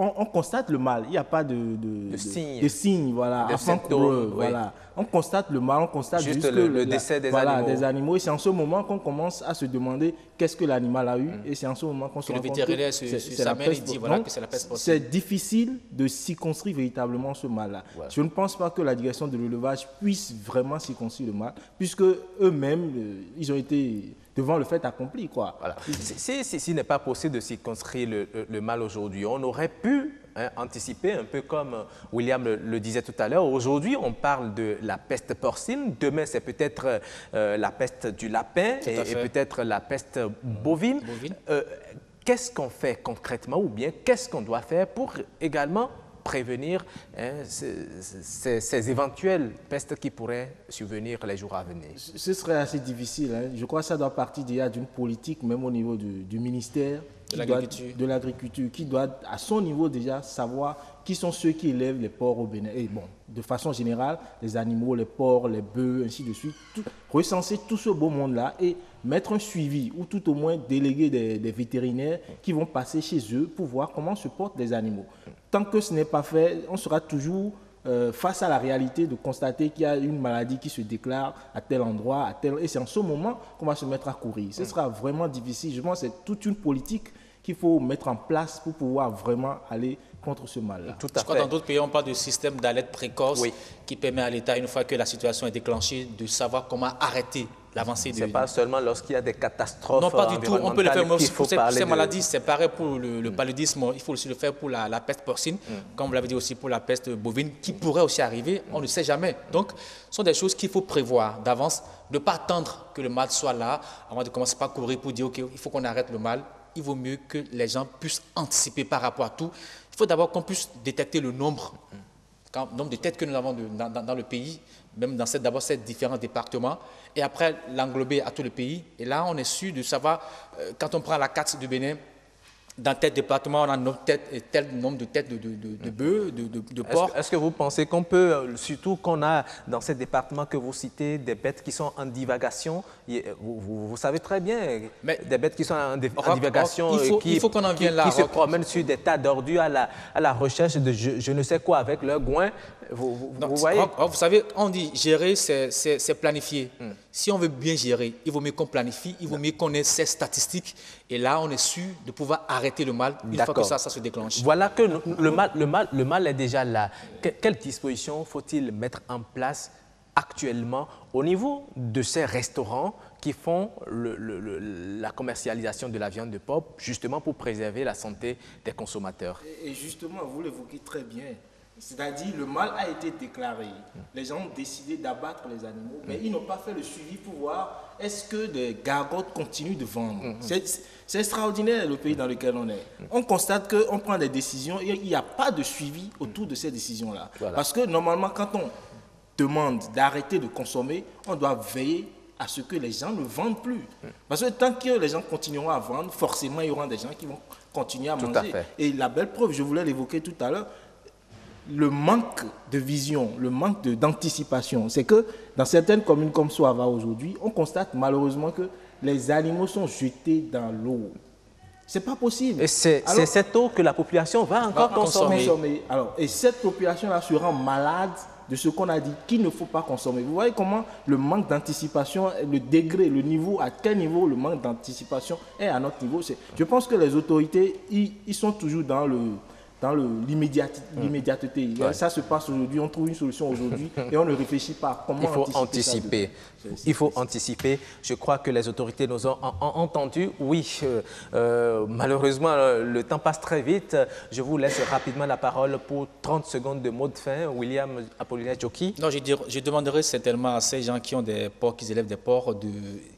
On constate le mal, il n'y a pas de signes, voilà, de symptômes, voilà. On constate le mal, on constate juste le décès des animaux. Des animaux. Et c'est en ce moment qu'on commence à se demander qu'est-ce que l'animal a eu. Et c'est en ce moment qu'on se rend compte que c'est la peste. C'est difficile de circonscrire véritablement ce mal-là. Voilà. Je ne pense pas que la direction de l'élevage puisse vraiment circonscrire le mal, puisque eux-mêmes, ils ont été devant le fait accompli, quoi. Voilà. S'il n'est pas possible de circonscrire le mal aujourd'hui, on aurait pu anticiper, un peu comme William le disait tout à l'heure. Aujourd'hui, on parle de la peste porcine. Demain, c'est peut-être la peste du lapin et peut-être la peste bovine. Qu'est-ce qu'on fait concrètement, ou bien qu'est-ce qu'on doit faire pour également prévenir ces éventuelles pestes qui pourraient survenir les jours à venir? Ce serait assez difficile. Je crois que ça doit partir déjà d'une politique, même au niveau du ministère de l'Agriculture, qui doit à son niveau déjà savoir qui sont ceux qui élèvent les porcs au Bénin. Et bon, de façon générale, les animaux, les porcs, les bœufs, ainsi de suite, recenser tout ce beau monde-là et mettre un suivi, ou tout au moins déléguer des vétérinaires qui vont passer chez eux pour voir comment se portent les animaux. Tant que ce n'est pas fait, on sera toujours face à la réalité de constater qu'il y a une maladie qui se déclare à tel endroit, et c'est en ce moment qu'on va se mettre à courir. Ce sera vraiment difficile. Je pense que c'est toute une politique qu'il faut mettre en place pour pouvoir vraiment aller contre ce mal-là. Je crois que dans d'autres pays, on parle de système d'alerte précoce qui permet à l'État, une fois que la situation est déclenchée, de savoir comment arrêter l'avancée. Ce n'est pas seulement lorsqu'il y a des catastrophes. Non, pas du tout. On peut le faire pour ces maladies. C'est pareil pour le paludisme. Il faut aussi le faire pour la peste porcine, comme vous l'avez dit aussi pour la peste bovine, qui pourrait aussi arriver. On ne sait jamais. Donc, ce sont des choses qu'il faut prévoir d'avance. Ne pas attendre que le mal soit là avant de commencer par courir pour dire, OK, il faut qu'on arrête le mal. Il vaut mieux que les gens puissent anticiper par rapport à tout. Il faut d'abord qu'on puisse détecter le nombre de têtes que nous avons dans le pays, même dans d'abord ces différents départements, et après l'englober à tout le pays. Et là, on est sûr de savoir, quand on prend la carte du Bénin, dans tel département, on a tel nombre de têtes de bœufs, de porcs. Est-ce que vous pensez qu'on peut, surtout qu'on a dans ces départements que vous citez, des bêtes qui sont en divagation, vous savez très bien, des bêtes qui sont en divagation, il faut qu'on en vienne là, qui se promènent sur des tas d'ordures à la recherche de je ne sais quoi avec leur goin. Vous voyez? Vous savez, on dit gérer, c'est planifier. Si on veut bien gérer, il vaut mieux qu'on planifie, il vaut mieux qu'on ait ces statistiques. Et là, on est sûr de pouvoir arrêter le mal une fois que ça se déclenche. Voilà que le mal est déjà là. Quelles dispositions faut-il mettre en place actuellement au niveau de ces restaurants qui font la commercialisation de la viande de porc, justement pour préserver la santé des consommateurs? Et justement, vous l'évoquez très bien. C'est-à-dire, le mal a été déclaré. Les gens ont décidé d'abattre les animaux, mais ils n'ont pas fait le suivi pour voir est-ce que des gargotes continuent de vendre. C'est extraordinaire le pays dans lequel on est. On constate qu'on prend des décisions et il n'y a pas de suivi autour de ces décisions-là. Voilà. Parce que normalement, quand on demande d'arrêter de consommer, on doit veiller à ce que les gens ne vendent plus. Parce que tant que les gens continueront à vendre, forcément, il y aura des gens qui vont continuer à manger. Et la belle preuve, je voulais l'évoquer tout à l'heure, le manque de vision, le manque d'anticipation, c'est que dans certaines communes comme Soava aujourd'hui, on constate malheureusement que les animaux sont jetés dans l'eau. C'est pas possible. Et c'est cette eau que la population va encore consommer. Alors, et cette population-là se rend malade de ce qu'on a dit qu'il ne faut pas consommer. Vous voyez comment le manque d'anticipation, le degré, le niveau, à quel niveau le manque d'anticipation est à notre niveau. Je pense que les autorités, ils sont toujours dans dans l'immédiateté. Ça se passe aujourd'hui, on trouve une solution aujourd'hui et on ne réfléchit pas à comment anticiper. Il faut anticiper. Je crois que les autorités nous ont entendu. Oui, malheureusement, le temps passe très vite. Je vous laisse rapidement la parole pour 30 secondes de mot de fin. William Apollinaire Djoki. Non, je demanderai certainement à ces gens qui ont des porcs, qui élèvent des porcs,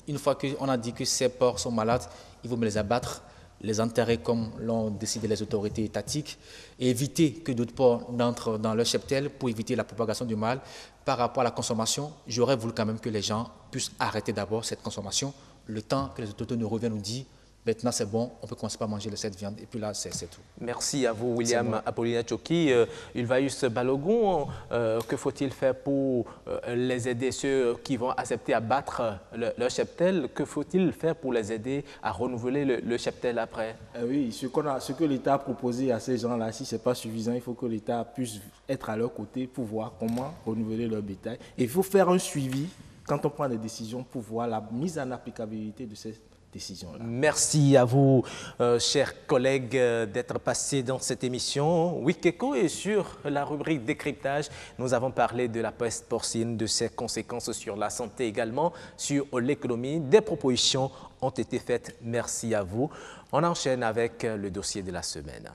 une fois qu'on a dit que ces porcs sont malades, il faut me les abattre, les enterrer comme l'ont décidé les autorités étatiques et éviter que d'autres porcs n'entrent dans leur cheptel pour éviter la propagation du mal. Par rapport à la consommation, j'aurais voulu quand même que les gens puissent arrêter d'abord cette consommation, le temps que les autorités nous reviennent nous dire maintenant c'est bon, on peut commencer par manger cette viande et puis là c'est tout. Merci à vous William Apollinaire Djoki. Ulvaeus Balogun, que faut-il faire pour les aider, ceux qui vont accepter à battre leur cheptel? Que faut-il faire pour les aider à renouveler le cheptel après? Oui, ce que l'État a proposé à ces gens-là, si ce n'est pas suffisant, il faut que l'État puisse être à leur côté pour voir comment renouveler leur bétail. Et il faut faire un suivi quand on prend des décisions pour voir la mise en applicabilité de ces décision-là. Merci à vous, chers collègues, d'être passés dans cette émission. Wikeko et sur la rubrique décryptage, nous avons parlé de la peste porcine, de ses conséquences sur la santé également, sur l'économie. Des propositions ont été faites. Merci à vous. On enchaîne avec le dossier de la semaine.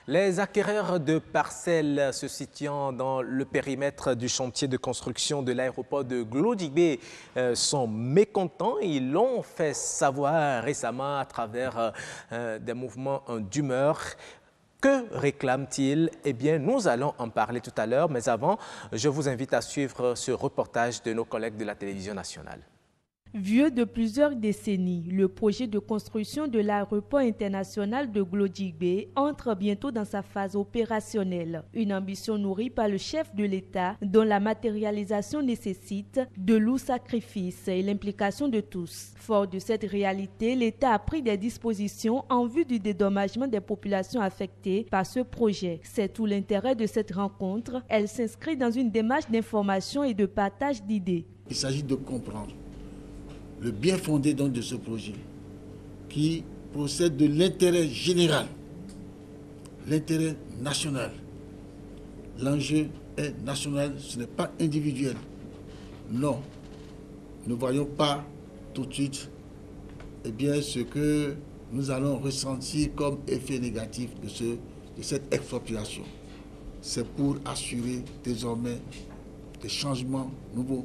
Les acquéreurs de parcelles se situant dans le périmètre du chantier de construction de l'aéroport de Glodjigbe sont mécontents. Ils l'ont fait savoir récemment à travers des mouvements d'humeur. Que réclament-ils? Eh bien, nous allons en parler tout à l'heure, mais avant, je vous invite à suivre ce reportage de nos collègues de la télévision nationale. Vieux de plusieurs décennies, le projet de construction de l'aéroport international de Glodjigbe entre bientôt dans sa phase opérationnelle. Une ambition nourrie par le chef de l'État dont la matérialisation nécessite de lourds sacrifices et l'implication de tous. Fort de cette réalité, l'État a pris des dispositions en vue du dédommagement des populations affectées par ce projet. C'est tout l'intérêt de cette rencontre. Elle s'inscrit dans une démarche d'information et de partage d'idées. Il s'agit de comprendre le bien fondé donc de ce projet qui procède de l'intérêt général, l'intérêt national. L'enjeu est national, ce n'est pas individuel. Non, ne voyons pas tout de suite ce que nous allons ressentir comme effet négatif de cette expropriation. C'est pour assurer désormais des changements nouveaux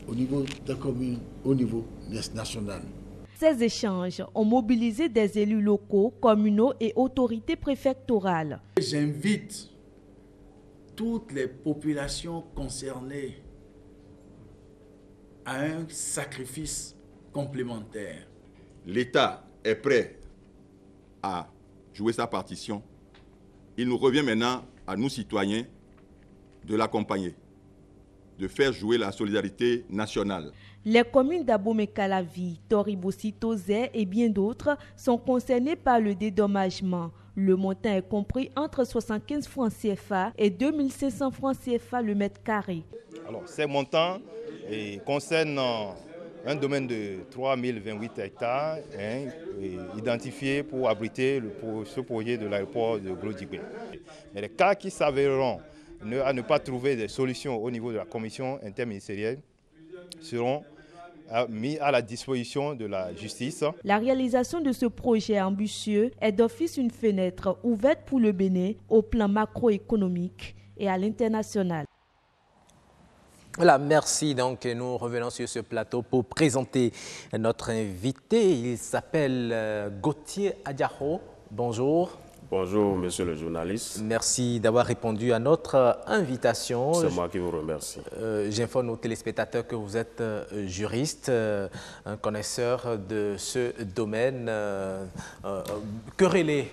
au niveau des communes, au niveau national. Ces échanges ont mobilisé des élus locaux, communaux et autorités préfectorales. J'invite toutes les populations concernées à un sacrifice complémentaire. L'État est prêt à jouer sa partition. Il nous revient maintenant à nous, citoyens, de l'accompagner, de faire jouer la solidarité nationale. Les communes d'Abomey-Calavi, Toribo-Sitozé et bien d'autres sont concernées par le dédommagement. Le montant est compris entre 75 francs CFA et 2500 francs CFA le mètre carré. Alors, ces montants concernent un domaine de 3028 hectares identifiés pour abriter ce projet de l'aéroport de Glodjigbe. Mais les cas qui s'avéreront à ne pas trouver de solutions au niveau de la commission interministérielle seront mis à la disposition de la justice. La réalisation de ce projet ambitieux est d'office une fenêtre ouverte pour le Bénin au plan macroéconomique et à l'international. Voilà, merci. Donc, nous revenons sur ce plateau pour présenter notre invité. Il s'appelle Gauthier Adjaro. Bonjour. Bonjour, monsieur le journaliste. Merci d'avoir répondu à notre invitation. C'est moi qui vous remercie. J'informe nos téléspectateurs que vous êtes juriste, un connaisseur de ce domaine. Querellé.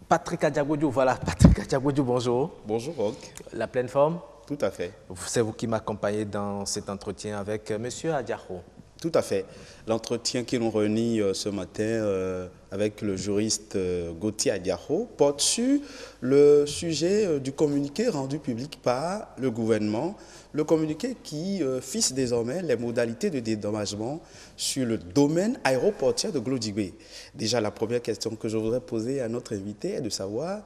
Patrick Adjagodjou, voilà. Patrick Adjagodjou, bonjour. Bonjour, Roch. La pleine forme? Tout à fait. C'est vous qui m'accompagnez dans cet entretien avec monsieur Adjaro. Tout à fait. L'entretien qui nous réunit ce matin avec le juriste Gauthier Adiaro porte sur le sujet du communiqué rendu public par le gouvernement, le communiqué qui fixe désormais les modalités de dédommagement sur le domaine aéroportuaire de Glodjibé. Déjà, la première question que je voudrais poser à notre invité est de savoir,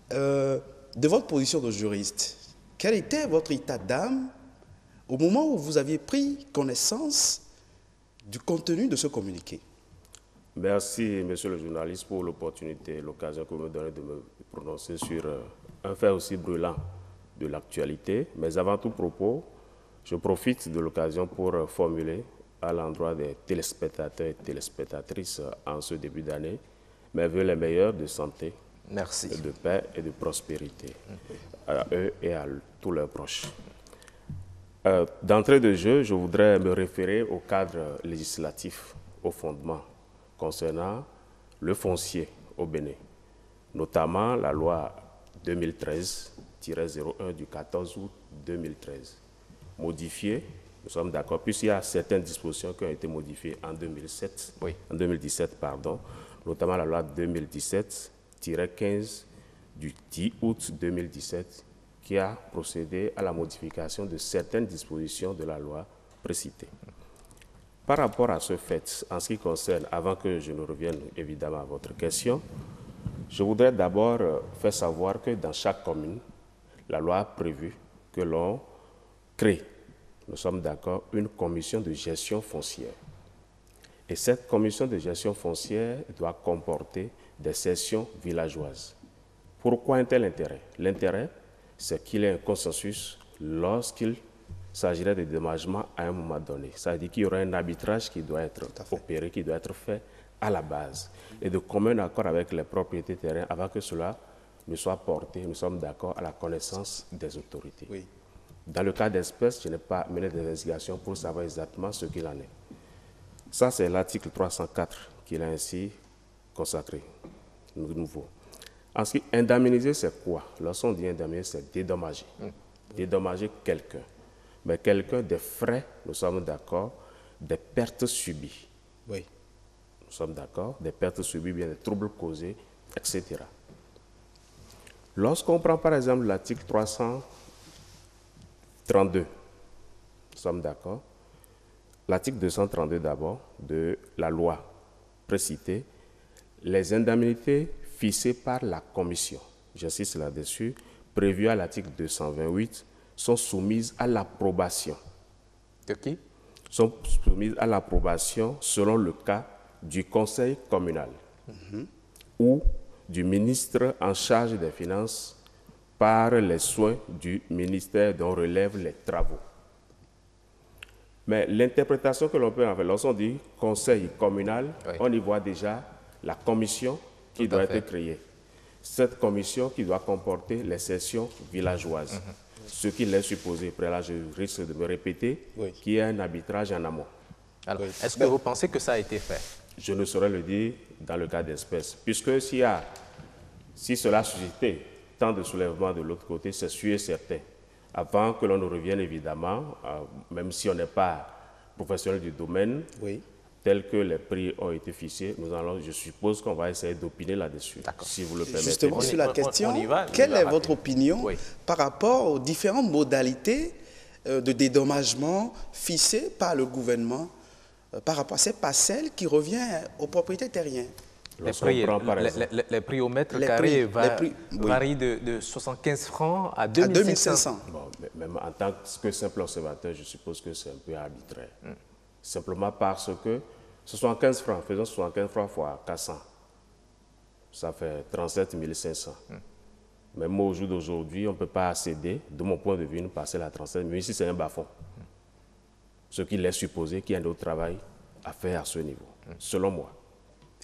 de votre position de juriste, quel était votre état d'âme au moment où vous aviez pris connaissance du contenu de ce communiqué? Merci, monsieur le journaliste, pour l'opportunité, l'occasion que vous me donnez de me prononcer sur un fait aussi brûlant de l'actualité. Mais avant tout propos, je profite de l'occasion pour formuler à l'endroit des téléspectateurs et téléspectatrices en ce début d'année mes vœux les meilleurs de santé, merci, de paix et de prospérité à eux et à tous leurs proches. D'entrée de jeu, je voudrais me référer au cadre législatif, au fondement concernant le foncier au Bénin, notamment la loi 2013-01 du 14 août 2013, modifiée, nous sommes d'accord, puisqu'il y a certaines dispositions qui ont été modifiées en 2017, notamment la loi 2017-15 du 10 août 2017, qui a procédé à la modification de certaines dispositions de la loi précitée. Par rapport à ce fait, en ce qui concerne, avant que je ne revienne évidemment à votre question, je voudrais d'abord faire savoir que dans chaque commune, la loi a prévu que l'on crée, nous sommes d'accord, une commission de gestion foncière. Et cette commission de gestion foncière doit comporter des sessions villageoises. Pourquoi un tel intérêt? L'intérêt, c'est qu'il y ait un consensus lorsqu'il s'agirait de dédommagement à un moment donné. Ça veut dire qu'il y aura un arbitrage qui doit être opéré, qui doit être fait à la base, et de commun accord avec les propriétés terrain avant que cela ne soit porté, nous sommes d'accord, à la connaissance des autorités. Oui. Dans le cas d'espèce, je n'ai pas mené d'investigation pour savoir exactement ce qu'il en est. Ça, c'est l'article 304 qu'il a ainsi consacré, nouveau. Ensuite, indemniser, c'est quoi? Lorsqu'on dit indemniser, c'est dédommager. Dédommager quelqu'un. Mais quelqu'un des frais, nous sommes d'accord, des pertes subies. Oui. Nous sommes d'accord, des pertes subies, bien des troubles causés, etc. Lorsqu'on prend par exemple l'article 332, nous sommes d'accord, l'article 232 d'abord de la loi précitée, les indemnités fixées par la commission, j'insiste là-dessus, prévues à l'article 228, sont soumises à l'approbation. De qui? Sont soumises à l'approbation selon le cas du conseil communal ou du ministre en charge des Finances par les soins du ministère dont relèvent les travaux. Mais l'interprétation que l'on peut en faire, lorsqu'on dit conseil communal, on y voit déjà la commission qui doit être créée. Cette commission qui doit comporter les sessions villageoises. Ce qui laisse supposer, après là je risque de me répéter, qu'il y a un arbitrage en amont. Alors, est-ce que vous pensez que ça a été fait? Je ne saurais le dire dans le cas d'espèce, puisque si cela suscitait tant de soulèvements de l'autre côté, c'est sûr et certain. Avant que l'on ne revienne évidemment, même si on n'est pas professionnel du domaine, tel que les prix ont été fixés, je suppose qu'on va essayer d'opiner là-dessus, si vous le permettez. Justement, sur la question, quelle est votre opinion par rapport aux différentes modalités de dédommagement fixées par le gouvernement par rapport à ces parcelles qui reviennent aux propriétaires terriens? Les prix au mètre carré varient de 75 francs à 2500. Bon, même en tant que simple observateur, je suppose que c'est un peu arbitraire. Simplement parce que 75 francs, faisons 75 francs fois 400, ça fait 37 500. Même au jour d'aujourd'hui, on ne peut pas céder, de mon point de vue, une parcelle à 37 000, ici c'est un bas-fond. Ce qui laisse supposer qu'il y a un autre travail à faire à ce niveau, selon moi.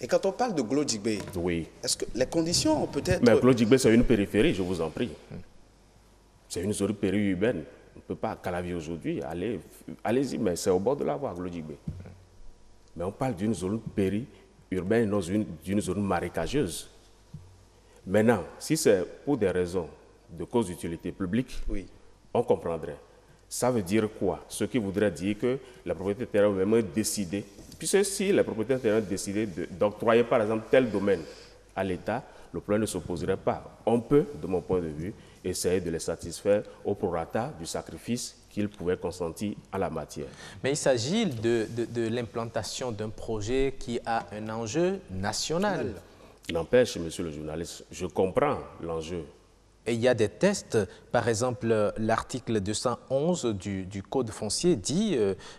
Et quand on parle de Glodjibé, est-ce que les conditions ont peut-être... Mais Glodjibé, c'est une périphérie, je vous en prie. C'est une zone périurbaine. On ne peut pas, à Calavi aujourd'hui, allez-y, mais c'est au bord de la voie, Glodjibé. Mais on parle d'une zone périurbaine, non d'une zone marécageuse. Maintenant, si c'est pour des raisons de cause d'utilité publique, on comprendrait. Ça veut dire quoi? Ce qui voudrait dire que les propriétaires de terrain ont même décidé, puisque si les propriétaires de terrain ont décidé d'octroyer par exemple tel domaine à l'État, le problème ne s'opposerait pas. On peut, de mon point de vue, essayer de les satisfaire au prorata du sacrifice qu'ils pouvaient consentir en la matière. Mais il s'agit de l'implantation d'un projet qui a un enjeu national. N'empêche, monsieur le journaliste, je comprends l'enjeu. Et il y a des tests, par exemple, l'article 211 du Code foncier dit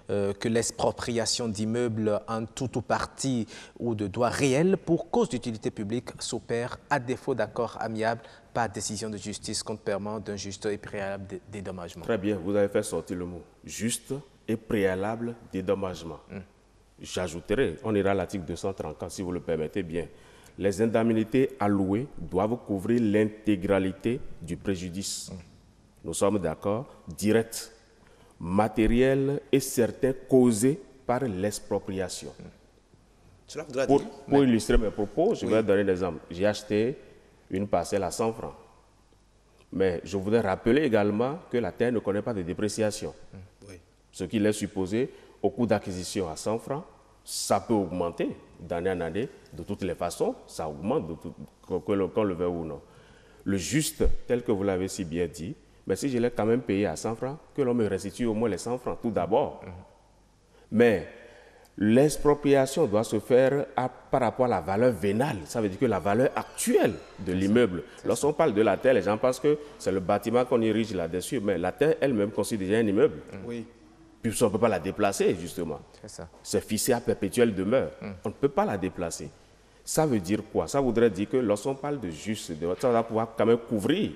que l'expropriation d'immeubles en tout ou partie ou de droits réels pour cause d'utilité publique s'opère à défaut d'accord amiable par décision de justice compte permanent d'un juste et préalable dédommagement. Très bien, vous avez fait sortir le mot juste et préalable dédommagement. J'ajouterai, on ira à l'article 234 si vous le permettez bien. Les indemnités allouées doivent couvrir l'intégralité du préjudice. Nous sommes d'accord, direct, matériel et certain causé par l'expropriation. Pour illustrer mes propos, je vais donner un exemple. J'ai acheté une parcelle à 100 francs. Mais je voudrais rappeler également que la terre ne connaît pas de dépréciation. Ce qui laisse supposer, au coût d'acquisition à 100 francs, ça peut augmenter d'année en année. De toutes les façons, ça augmente, qu'on le veuille ou non. Le juste, tel que vous l'avez si bien dit, mais si je l'ai quand même payé à 100 francs, que l'on me restitue au moins les 100 francs, tout d'abord. Mais l'expropriation doit se faire par rapport à la valeur vénale. Ça veut dire que la valeur actuelle de l'immeuble. Lorsqu'on parle de la terre, les gens pensent que c'est le bâtiment qu'on érige là-dessus, mais la terre elle-même constitue déjà un immeuble. Oui. Puis on ne peut pas la déplacer, justement. C'est fixé à perpétuelle demeure. On ne peut pas la déplacer. Ça veut dire quoi? Ça voudrait dire que lorsqu'on parle de juste, ça va pouvoir quand même couvrir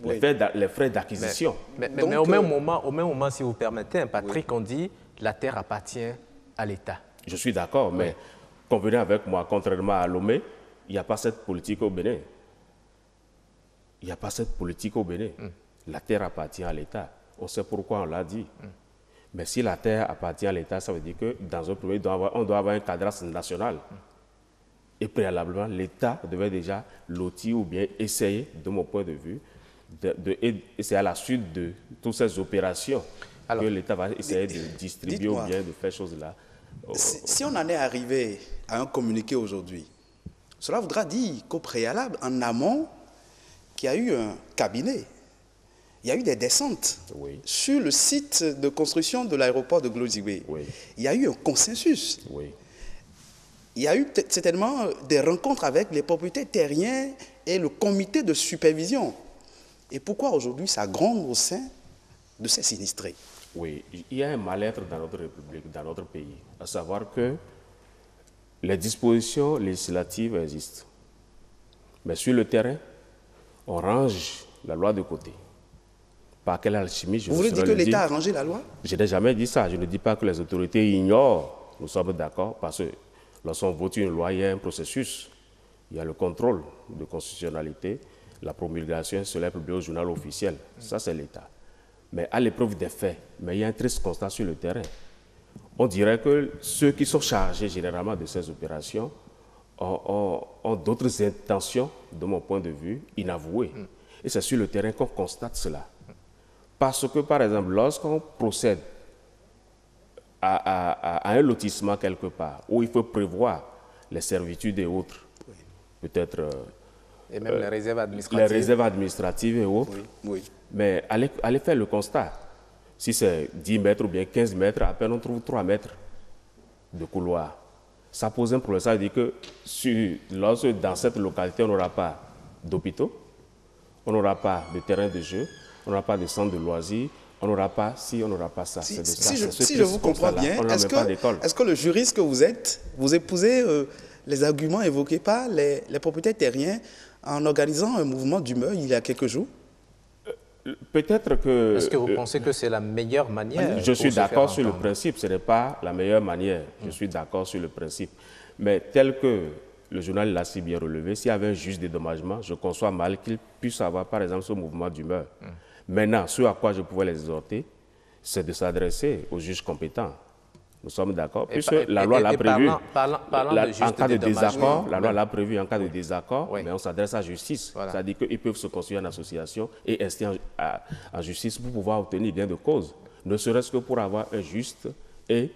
les frais d'acquisition. Mais au même moment, si vous permettez, Patrick, on dit la terre appartient à l'État. Je suis d'accord, mais convenez avec moi, contrairement à Lomé, il n'y a pas cette politique au Bénin. Il n'y a pas cette politique au Bénin. La terre appartient à l'État. On sait pourquoi on l'a dit. Mais si la terre appartient à l'État, ça veut dire que dans un premier temps, on doit avoir un cadrage national. Et préalablement, l'État devait déjà lotir ou bien essayer, de mon point de vue, et c'est à la suite de toutes ces opérations que l'État va essayer de distribuer ou bien de faire choses là. Si on en est arrivé à un communiqué aujourd'hui, cela voudra dire qu'au préalable, en amont, qu'il y a eu un cabinet. Il y a eu des descentes sur le site de construction de l'aéroport de Glozigbe. Il y a eu un consensus. Il y a eu certainement des rencontres avec les propriétaires terriens et le comité de supervision. Et pourquoi aujourd'hui ça gronde au sein de ces sinistrés? Oui, il y a un mal-être dans notre République, dans notre pays, à savoir que les dispositions législatives existent. Mais sur le terrain, on range la loi de côté. Par quelle alchimie, vous voulez dire que l'État a rangé la loi? Je n'ai jamais dit ça. Je ne dis pas que les autorités ignorent. Nous sommes d'accord parce que lorsqu'on vote une loi, il y a un processus. Il y a le contrôle de constitutionnalité, la promulgation, cela est publié au journal officiel. Ça, c'est l'État. Mais à l'épreuve des faits, il y a un triste constat sur le terrain. On dirait que ceux qui sont chargés généralement de ces opérations ont d'autres intentions, de mon point de vue, inavouées. Et c'est sur le terrain qu'on constate cela. Parce que, par exemple, lorsqu'on procède à un lotissement quelque part, où il faut prévoir les servitudes et autres, peut-être... et même les réserves administratives. Les réserves administratives et autres. Mais allez faire le constat. Si c'est 10 mètres ou bien 15 mètres, à peine on trouve 3 mètres de couloir. Ça pose un problème. Ça veut dire que lorsque dans cette localité, on n'aura pas d'hôpitaux, on n'aura pas de terrain de jeu, on n'aura pas de centre de loisirs, on n'aura pas ci, on n'aura pas ça. Si je vous comprends bien, est-ce que le juriste que vous êtes, vous épousez les arguments évoqués par les propriétaires terriens en organisant un mouvement d'humeur il y a quelques jours? Peut-être que... Est-ce que vous pensez que c'est la meilleure manière? Je suis d'accord sur le principe, ce n'est pas la meilleure manière. Je suis d'accord sur le principe. Mais tel que le journal l'a si bien relevé, s'il y avait un juge dédommagement, je conçois mal qu'il puisse avoir, par exemple, ce mouvement d'humeur. Maintenant, ce à quoi je pouvais les exhorter, c'est de s'adresser aux juges compétents. Nous sommes d'accord, puisque la loi l'a prévu. En cas de désaccord, la loi l'a prévu en cas de désaccord, mais on s'adresse à la justice. C'est-à-dire qu'ils peuvent se constituer en association et rester en justice pour pouvoir obtenir gain de cause. ne serait-ce que pour avoir un juste et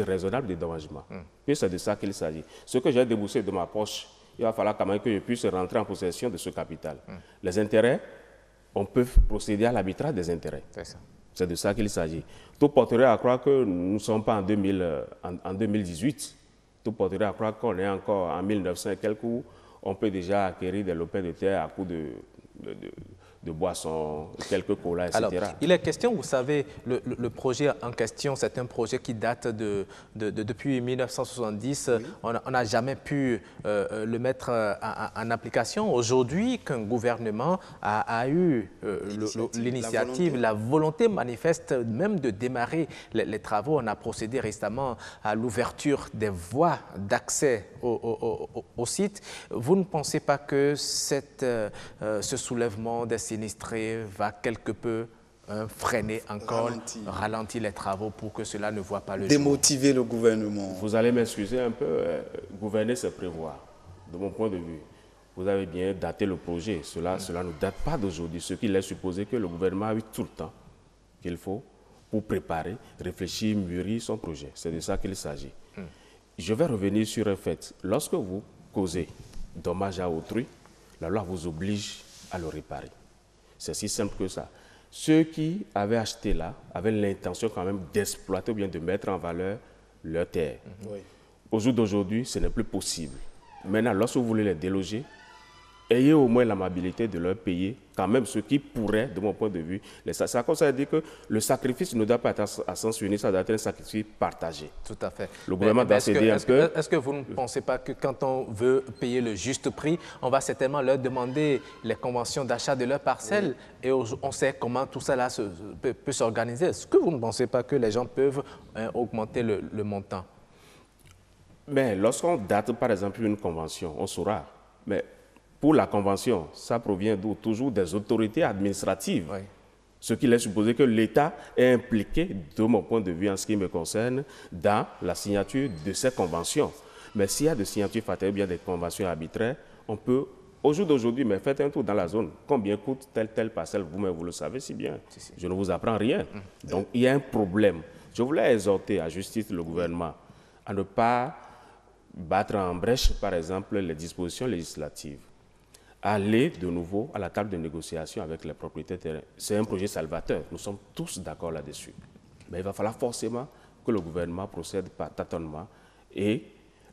raisonnable dédommagement. Puis c'est de ça qu'il s'agit. Ce que j'ai déboursé de ma poche, il va falloir quand même que je puisse rentrer en possession de ce capital. Les intérêts, on peut procéder à l'arbitrage des intérêts. C'est de ça qu'il s'agit. Tout porterait à croire que nous ne sommes pas en 2018. Tout porterait à croire qu'on est encore en 1900 et quelques où on peut déjà acquérir des lopins de terre à coup de boissons, quelques colas, etc. Alors, il est question, vous savez, le projet en question, c'est un projet qui date depuis 1970. Oui. On n'a jamais pu le mettre en application. Aujourd'hui, qu'un gouvernement a eu l'initiative, la volonté manifeste même de démarrer les travaux. On a procédé récemment à l'ouverture des voies d'accès au site. Vous ne pensez pas que ce soulèvement des sinistrés va quelque peu freiner encore, ralentir les travaux pour que cela ne voit pas le jour? Démotiver le gouvernement. Vous allez m'excuser un peu, gouverner c'est prévoir. De mon point de vue, vous avez bien daté le projet. Cela ne date pas d'aujourd'hui, ce qui laisse supposer que le gouvernement a eu tout le temps qu'il faut pour préparer, réfléchir, mûrir son projet. C'est de ça qu'il s'agit. Je vais revenir sur un fait. Lorsque vous causez dommage à autrui, la loi vous oblige à le réparer. C'est si simple que ça. Ceux qui avaient acheté là avaient l'intention quand même d'exploiter ou bien de mettre en valeur leur terre. Oui. Au jour d'aujourd'hui, ce n'est plus possible. Maintenant, lorsque vous voulez les déloger, ayez au moins l'amabilité de leur payer quand même ce qui pourrait, de mon point de vue, ça veut dire que le sacrifice ne doit pas être à sens unique, ça doit être un sacrifice partagé. Tout à fait. Le gouvernement doit céder un peu. Est-ce que vous ne pensez pas que quand on veut payer le juste prix, on va certainement leur demander les conventions d'achat de leurs parcelles et on sait comment tout ça là peut s'organiser? Est-ce que vous ne pensez pas que les gens peuvent augmenter le montant? Mais lorsqu'on date par exemple une convention, on saura. Mais pour la convention, ça provient d'où? Toujours des autorités administratives. Oui. Ce qui laisse supposer que l'État est impliqué, de mon point de vue en ce qui me concerne, dans la signature de ces conventions. Mais s'il y a des signatures fatales ou bien des conventions arbitraires, on peut, au jour d'aujourd'hui, mais faites un tour dans la zone. Combien coûte telle parcelle? Vous-même, vous le savez si bien. Si. Je ne vous apprends rien. Donc, il y a un problème. Je voulais exhorter à justice le gouvernement à ne pas battre en brèche, par exemple, les dispositions législatives. Aller de nouveau à la table de négociation avec les propriétaires terrain. C'est un projet salvateur. Nous sommes tous d'accord là-dessus. Mais il va falloir forcément que le gouvernement procède par tâtonnement et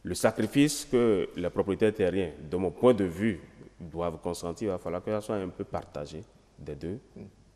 le sacrifice que les propriétaires terriens, de mon point de vue, doivent consentir, il va falloir que ça soit un peu partagé des deux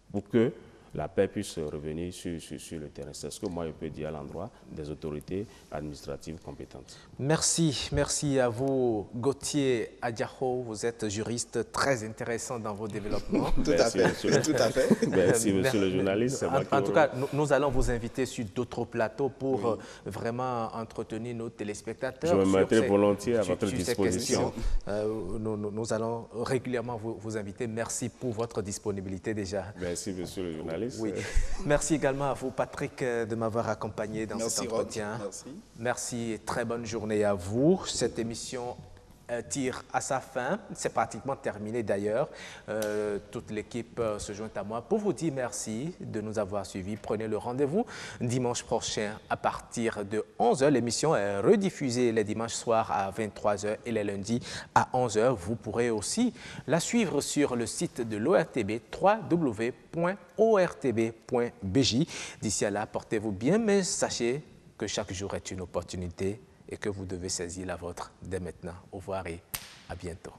pour que la paix puisse revenir sur le terrain. C'est ce que moi je peux dire à l'endroit des autorités administratives compétentes. Merci à vous, Gauthier Adiaho. Vous êtes juriste très intéressant dans vos développements. Tout à fait. Merci, monsieur le journaliste. En tout cas, nous allons vous inviter sur d'autres plateaux pour vraiment entretenir nos téléspectateurs. Je me mettrai volontiers à votre disposition. Nous allons régulièrement vous inviter. Merci pour votre disponibilité déjà. Merci, monsieur le journaliste. Oui. Merci également à vous, Patrick, de m'avoir accompagné dans cet entretien. Merci et très bonne journée à vous. Cette émission tire à sa fin. C'est pratiquement terminé d'ailleurs. Toute l'équipe se joint à moi pour vous dire merci de nous avoir suivis. Prenez le rendez-vous dimanche prochain à partir de 11h. L'émission est rediffusée les dimanches soirs à 23h et les lundis à 11h. Vous pourrez aussi la suivre sur le site de l'ORTB, www.ortb.bj. D'ici à là, portez-vous bien, mais sachez que chaque jour est une opportunité et que vous devez saisir la vôtre dès maintenant. Au revoir et à bientôt.